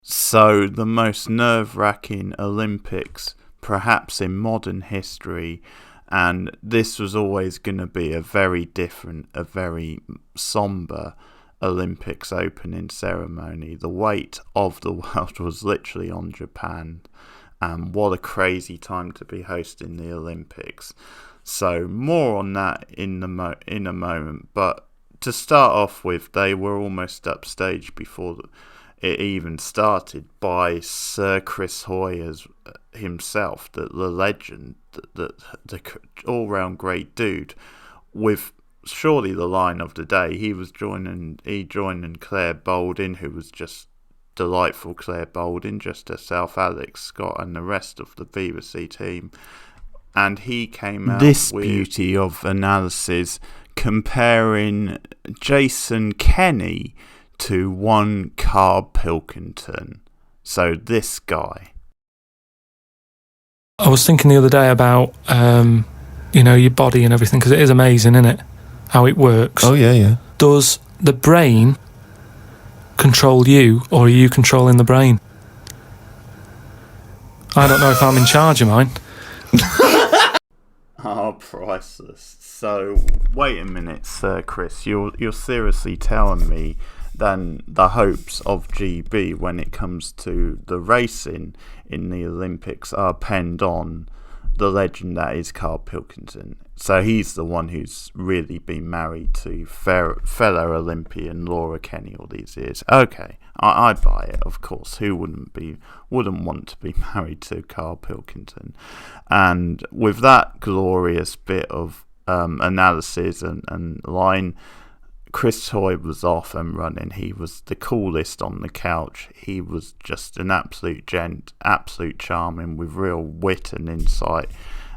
So the most nerve-wracking Olympics perhaps in modern history, and this was always going to be a very different, a very sombre Olympics opening ceremony. The weight of the world was literally on Japan, and what a crazy time to be hosting the Olympics. So more on that in a moment, but to start off with, they were almost upstaged before it even started by Sir Chris Hoy as himself, the legend, the all-round great dude, with surely the line of the day. He joined Claire Baldwin, who was just delightful. Claire Baldwin, just herself, Alex Scott, and the rest of the BBC team. And he came out this with beauty of analysis comparing Jason Kenny to one Carl Pilkington. So this guy. I was thinking the other day about, your body and everything, because it is amazing, isn't it? How it works. Oh, yeah. Does the brain control you, or are you controlling the brain? I don't know if I'm in charge of mine. Oh, priceless. So, wait a minute, Sir Chris. You're seriously telling me then the hopes of GB when it comes to the racing in the Olympics are penned on the legend that is Carl Pilkington. So he's the one who's really been married to fellow Olympian Laura Kenny all these years. Okay, I buy it, of course. Who wouldn't want to be married to Carl Pilkington? And with that glorious bit of analysis and line, Chris Hoy was off and running. He was the coolest on the couch. He was just an absolute gent, absolute charming, with real wit and insight.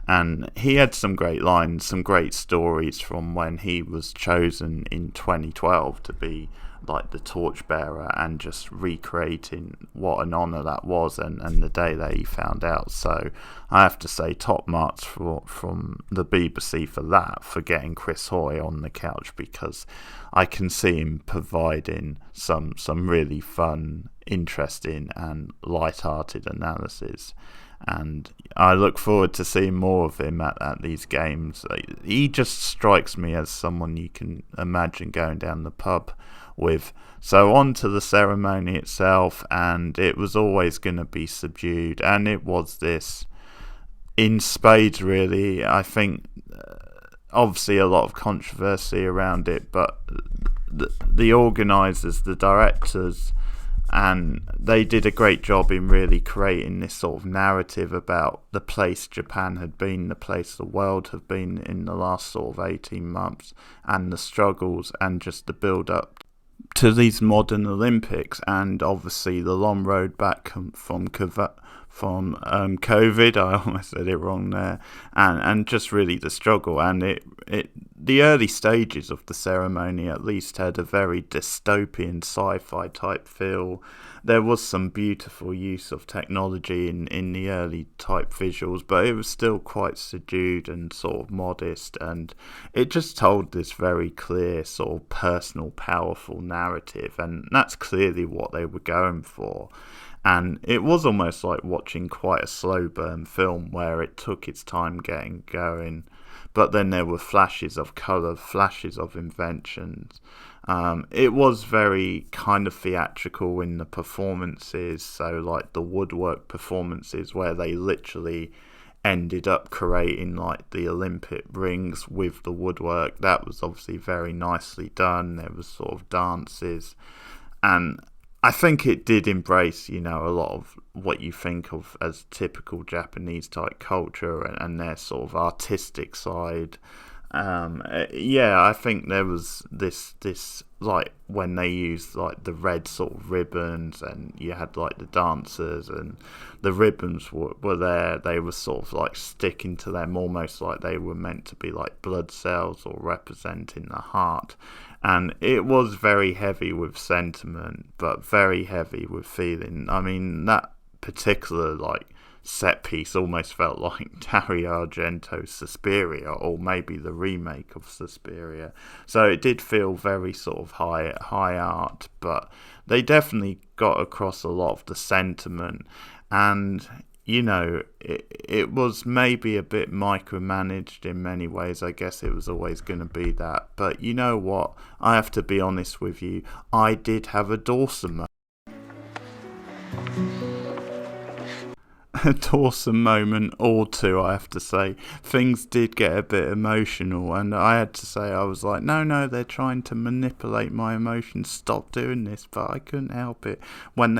And he had some great lines, some great stories from when he was chosen in 2012 to be like the torchbearer, and just recreating what an honour that was, and the day that he found out. So I have to say top marks from the BBC for that, for getting Chris Hoy on the couch, because I can see him providing some really fun, interesting and light-hearted analysis. And I look forward to seeing more of him at these games. He just strikes me as someone you can imagine going down the pub with. So on to the ceremony itself, and it was always going to be subdued, and it was this in spades, really. I think obviously a lot of controversy around it, but the organisers, the directors, and they did a great job in really creating this sort of narrative about the place Japan had been, the place the world had been in the last sort of 18 months, and the struggles and just the build-up to these modern Olympics, and obviously the long road back from COVID. I almost said it wrong there, and just really the struggle. And the early stages of the ceremony at least had a very dystopian sci-fi type feel. There was some beautiful use of technology in the early type visuals, but it was still quite subdued and sort of modest, and it just told this very clear sort of personal, powerful narrative, and that's clearly what they were going for. And it was almost like watching quite a slow burn film where it took its time getting going, but then there were flashes of colour, flashes of inventions. It was very kind of theatrical in the performances, so like the woodwork performances where they literally ended up creating like the Olympic rings with the woodwork. That was obviously very nicely done. There was sort of dances, and I think it did embrace, a lot of what you think of as typical Japanese type culture and their sort of artistic side. I think there was this like when they used like the red sort of ribbons, and you had like the dancers, and the ribbons were there. They were sort of like sticking to them, almost like they were meant to be like blood cells or representing the heart. And it was very heavy with sentiment, but very heavy with feeling. I mean, that particular like set piece almost felt like Dario Argento's Suspiria, or maybe the remake of Suspiria. So it did feel very sort of high art, but they definitely got across a lot of the sentiment. And it was maybe a bit micromanaged in many ways. I guess it was always going to be that. But you know what? I have to be honest with you. I did have a Dawson moment or two, I have to say. Things did get a bit emotional, and I had to say, I was like, no, they're trying to manipulate my emotions, stop doing this. But I couldn't help it when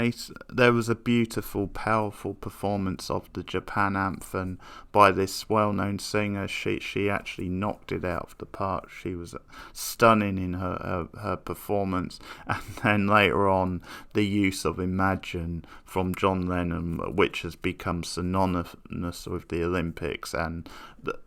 there was a beautiful, powerful performance of the Japan anthem by this well-known singer. She actually knocked it out of the park. She was stunning in her performance. And then later on, the use of Imagine from John Lennon, which has become synonymous with the Olympics, and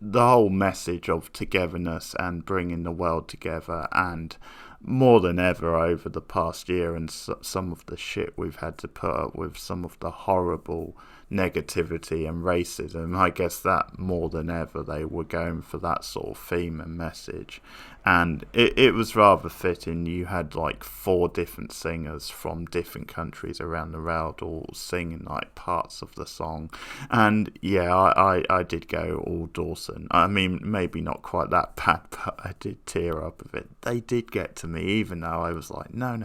the whole message of togetherness and bringing the world together. And more than ever over the past year, and some of the shit we've had to put up with, some of the horrible negativity and racism, I guess that more than ever they were going for that sort of theme and message. And it was rather fitting. You had like 4 different singers from different countries around the world all singing like parts of the song. And yeah, I did go all Dawson. I mean, maybe not quite that bad, but I did tear up a bit. They did get to me, even though I was like, no,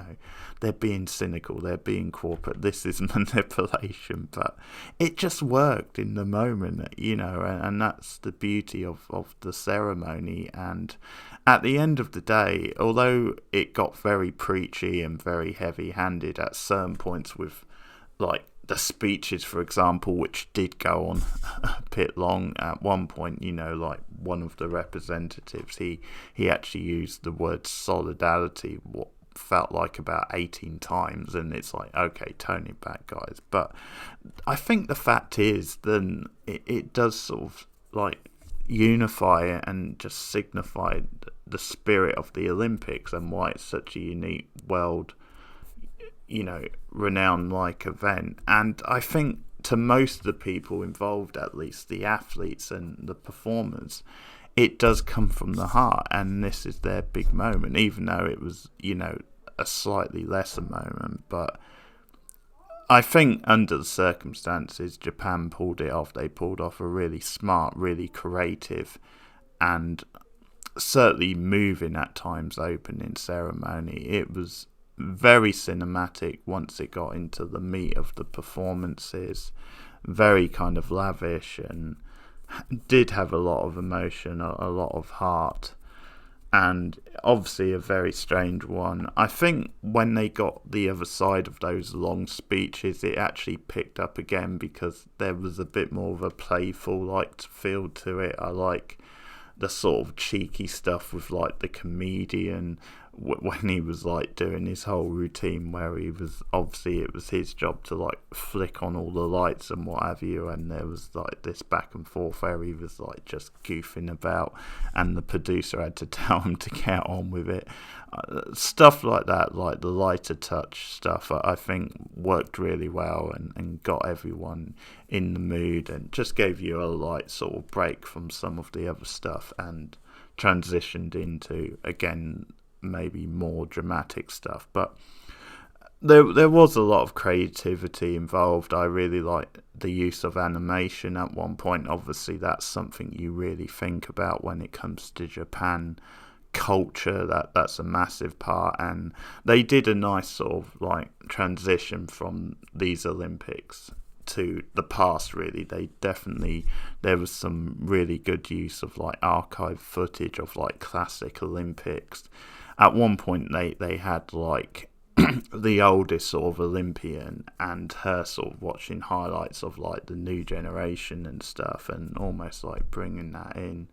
they're being cynical, they're being corporate, this is manipulation. But it just worked in the moment, and that's the beauty of the ceremony. And at the end of the day, although it got very preachy and very heavy-handed at certain points with, like, the speeches, for example, which did go on a bit long at one point, like one of the representatives, he actually used the word solidarity, what felt like about 18 times, and it's like, okay, tone it back, guys. But I think the fact is, then it does sort of like unify it and just signify the spirit of the Olympics and why it's such a unique world, renowned like event. And I think to most of the people involved, at least the athletes and the performers, it does come from the heart, and this is their big moment, even though it was, a slightly lesser moment. But I think under the circumstances, Japan pulled it off. They pulled off a really smart, really creative, and certainly moving at times opening ceremony. It was very cinematic once it got into the meat of the performances, very kind of lavish, and did have a lot of emotion, a lot of heart, and obviously a very strange one. I think when they got the other side of those long speeches, it actually picked up again, because there was a bit more of a playful like feel to it. I like the sort of cheeky stuff with like the comedian when he was like doing his whole routine, where he was, obviously it was his job to like flick on all the lights and what have you, and there was like this back and forth where he was like just goofing about, and the producer had to tell him to get on with it. Stuff like that, like the lighter touch stuff, I think worked really well and got everyone in the mood, and just gave you a light sort of break from some of the other stuff, and transitioned into, again, maybe more dramatic stuff. But there was a lot of creativity involved. I really liked the use of animation at one point. Obviously that's something you really think about when it comes to Japan culture, that's a massive part, and they did a nice sort of like transition from these Olympics to the past. Really, there was some really good use of like archive footage of like classic Olympics. At one point they had like the oldest sort of Olympian and her sort of watching highlights of like the new generation and stuff, and almost like bringing that in.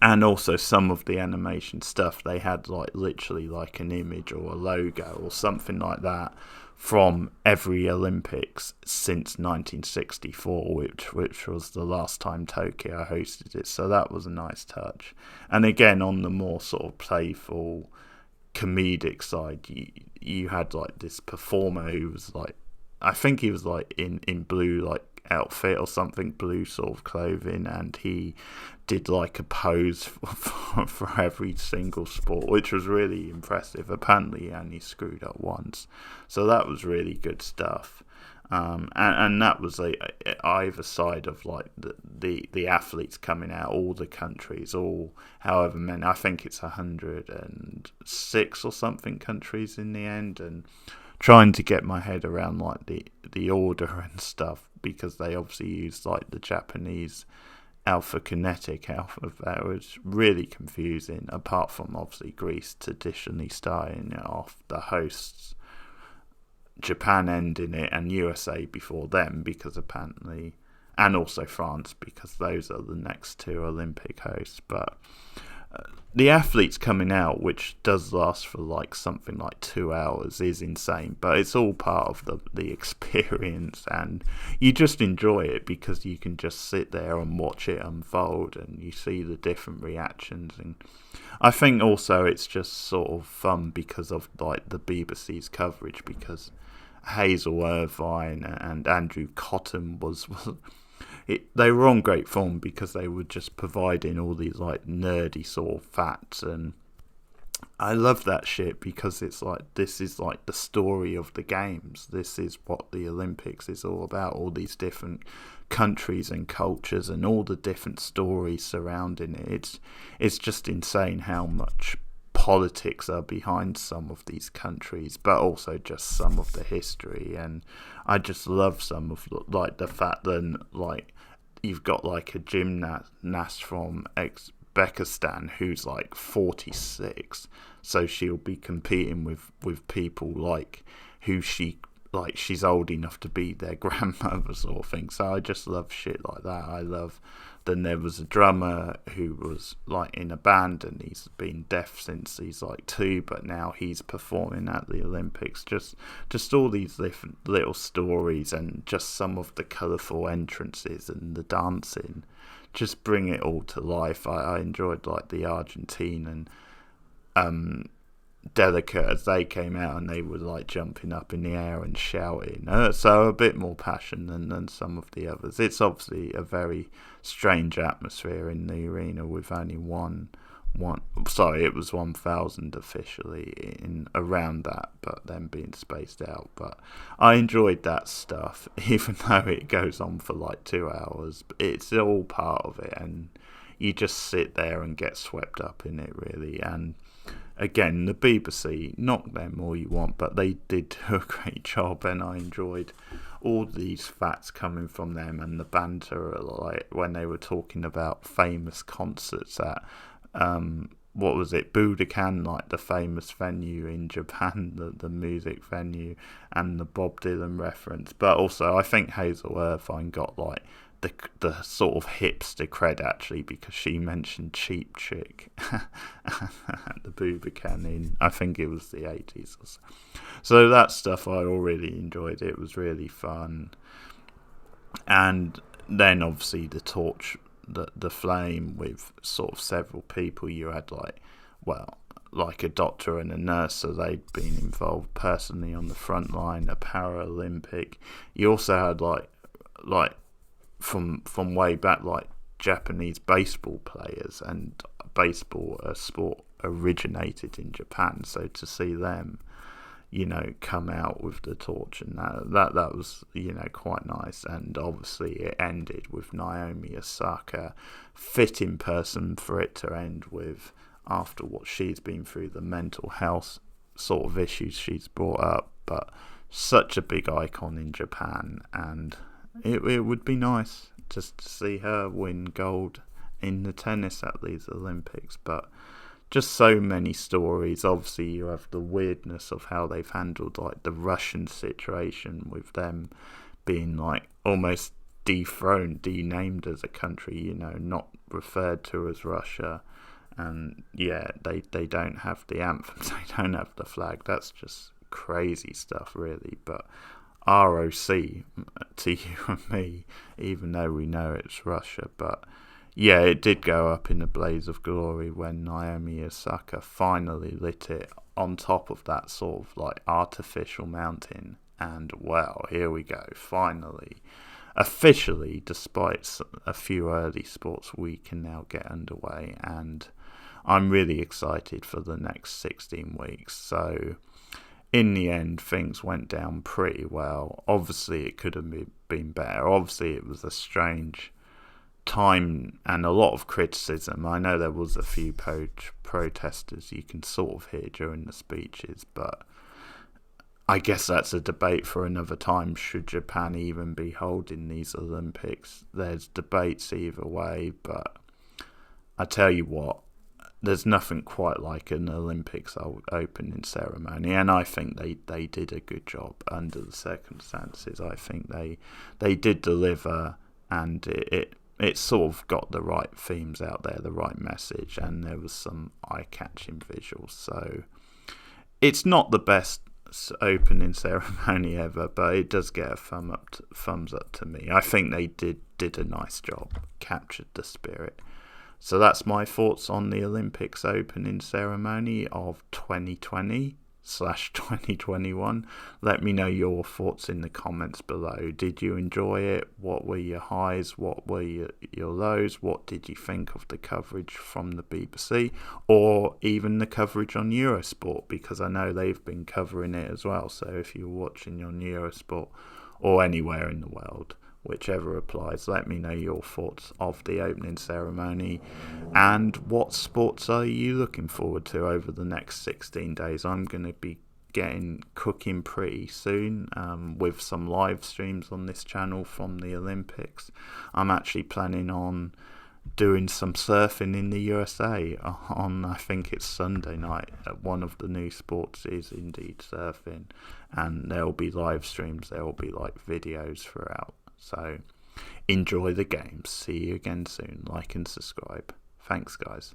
And also some of the animation stuff, they had like literally like an image or a logo or something like that from every Olympics since 1964, which was the last time Tokyo hosted it. So that was a nice touch. And again, on the more sort of playful comedic side, you had like this performer who was like I think he was like in blue like outfit or something, blue sort of clothing, and he did like a pose for every single sport, which was really impressive. Apparently he only screwed up once, so that was really good stuff. And that was either side of like the athletes coming out, all the countries, all however many, I think it's 106 or something countries in the end, and trying to get my head around like the order and stuff, because they obviously used like the Japanese alphabetic alphabet. It was really confusing, apart from obviously Greece traditionally starting it off, the hosts, Japan ending it, and USA before them, because apparently, and also France, because those are the next two Olympic hosts. But the athletes coming out, which does last for like something like 2 hours, is insane. But it's all part of the experience, and you just enjoy it because you can just sit there and watch it unfold, and you see the different reactions. And I think also it's just sort of fun because of like the BBC's coverage, because Hazel Irvine and Andrew Cotton they were on great form, because they were just providing all these like nerdy sort of facts, and I love that shit, because it's like, this is like the story of the games. This is what the Olympics is all about, all these different countries and cultures and all the different stories surrounding it. It's just insane how much politics are behind some of these countries, but also just some of the history. And I just love some of like the fact that like you've got like a gymnast from Uzbekistan who's like 46, so she'll be competing with people like who she's old enough to be their grandmother sort of thing. So I just love shit like that. I love. Then there was a drummer who was like in a band, and he's been deaf since he's like 2, but now he's performing at the Olympics. Just all these different little stories, and just some of the colourful entrances and the dancing, just bring it all to life. I enjoyed like the Argentine and delicate as they came out, and they were like jumping up in the air and shouting, so a bit more passion than some of the others. It's obviously a very strange atmosphere in the arena, with only it was 1,000 officially in around that, but then being spaced out. But I enjoyed that stuff, even though it goes on for like 2 hours. It's all part of it, and you just sit there and get swept up in it, really. And again, the BBC, knock them all you want, but they did do a great job, and I enjoyed all these facts coming from them, and the banter, like when they were talking about famous concerts at what was it, Budokan, like the famous venue in Japan, the music venue, and the Bob Dylan reference. But also, I think Hazel Irvine got like the sort of hipster cred, actually, because she mentioned Cheap Chick at the Budokan in, I think it was the 80s or so. So that stuff I all really enjoyed. It was really fun. And then obviously the torch, the flame, with sort of several people. You had like a doctor and a nurse, so they'd been involved personally on the front line, a Paralympic. You also had like from way back, like Japanese baseball players, and baseball, a sport originated in Japan, so to see them, come out with the torch, and that was, quite nice. And obviously it ended with Naomi Osaka, fitting person for it to end with, after what she's been through, the mental health sort of issues she's brought up, but such a big icon in Japan, and it would be nice just to see her win gold in the tennis at these Olympics. But just so many stories. Obviously you have the weirdness of how they've handled like the Russian situation, with them being like almost dethroned, denamed as a country, not referred to as Russia. And yeah, they don't have the anthem, they don't have the flag. That's just crazy stuff, really. But ROC to you and me, even though we know it's Russia. But yeah, it did go up in a blaze of glory when Naomi Osaka finally lit it on top of that sort of like artificial mountain And well, here we go, finally. Officially, despite a few early sports, we can now get underway, and I'm really excited for the next 16 weeks. So, in the end, things went down pretty well. Obviously, it could have been better. Obviously, it was a strange time and a lot of criticism. I know there was a few protesters you can sort of hear during the speeches, but I guess that's a debate for another time. Should Japan even be holding these Olympics? There's debates either way, but I tell you what, there's nothing quite like an Olympics opening ceremony, and I think they did a good job under the circumstances. I think they did deliver, and it sort of got the right themes out there, the right message, and there was some eye-catching visuals. So it's not the best opening ceremony ever, but it does get a thumbs up to me. I think they did a nice job, captured the spirit. So that's my thoughts on the Olympics opening ceremony of 2020/2021. Let me know your thoughts in the comments below. Did you enjoy it? What were your highs? What were your lows? What did you think of the coverage from the BBC, or even the coverage on Eurosport? Because I know they've been covering it as well. So if you're watching on Eurosport or anywhere in the world, whichever applies, let me know your thoughts of the opening ceremony, and what sports are you looking forward to over the next 16 days. I'm going to be cooking pretty soon with some live streams on this channel from the Olympics. I'm actually planning on doing some surfing in the USA on, I think it's Sunday night. One of the new sports is indeed surfing, and there'll be live streams, there'll be like videos throughout. So enjoy the games. See you again soon. Like and subscribe. Thanks, guys.